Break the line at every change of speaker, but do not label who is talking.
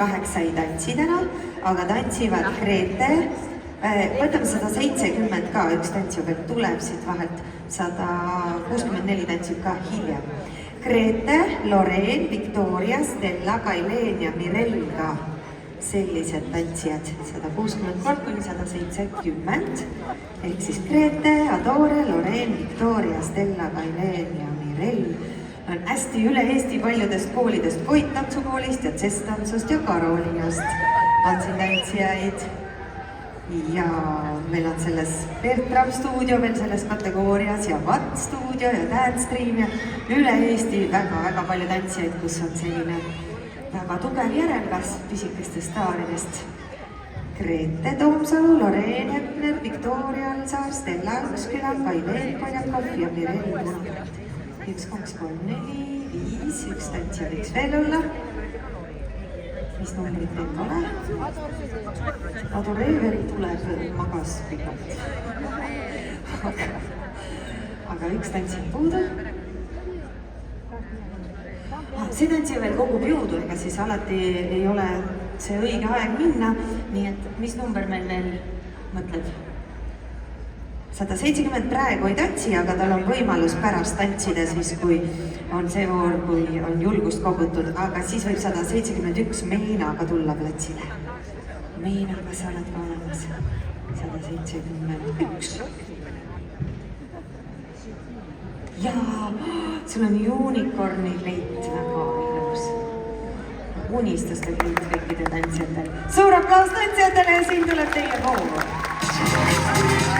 168 ei tantsi täna, aga tantsivad Grete. Võtame 170 ka, üks tantsija veel tuleb siit vahelt, 164 tantsib ka hiljem. Grete, Loreen, Victoria, Stella, Kaileen ja Mirel ka sellised tantsijad, 163 kuni 170. Ehk siis Grete, Adore, Loreen, Victoria, Stella, Kaileen ja Mirel on hästi üle Eesti paljudest koolidest, Koit tantsukoolist ja Cess tantsust ja Karoliinast on siin tantsijaid. Ja meil on selles Bertram stuudio veel selles kategoorias ja Watt stuudio ja Dance Stream ja üle Eesti väga palju tantsijaid, kus on selline väga tugev järelkasv pisikestest staaridest. Grete Toomsalu, Loreen Jepner, Victoria Alsaar, Stella Üksküla, Kaileen Poljakov ja Mirel Punakrat. 1, 2, 3, 4, 5, üks tantsija võiks veel olla. Mis numbrit teil pole? Adore veel tuleb, magas pikalt. Aga üks tantsija puudu. See tantsija veel kogub jõudu, ega siis alati ei ole see õige aeg minna. Nii et mis number meil veel mõtleb? 170 praegu ei tantsi, aga tal on võimalus pärast tantsida siis, kui on see voor, kui on julgust kogutud, aga siis võib 171 Meinaga tulla platsile. Meina, kas sa oled ka olemas? 171. Jaa, sul on unicorni kleit, väga ilus. Unistuste kleit kõikide tantsijatel. Suur aplaus tantsijatele ja siin tuleb teie voor.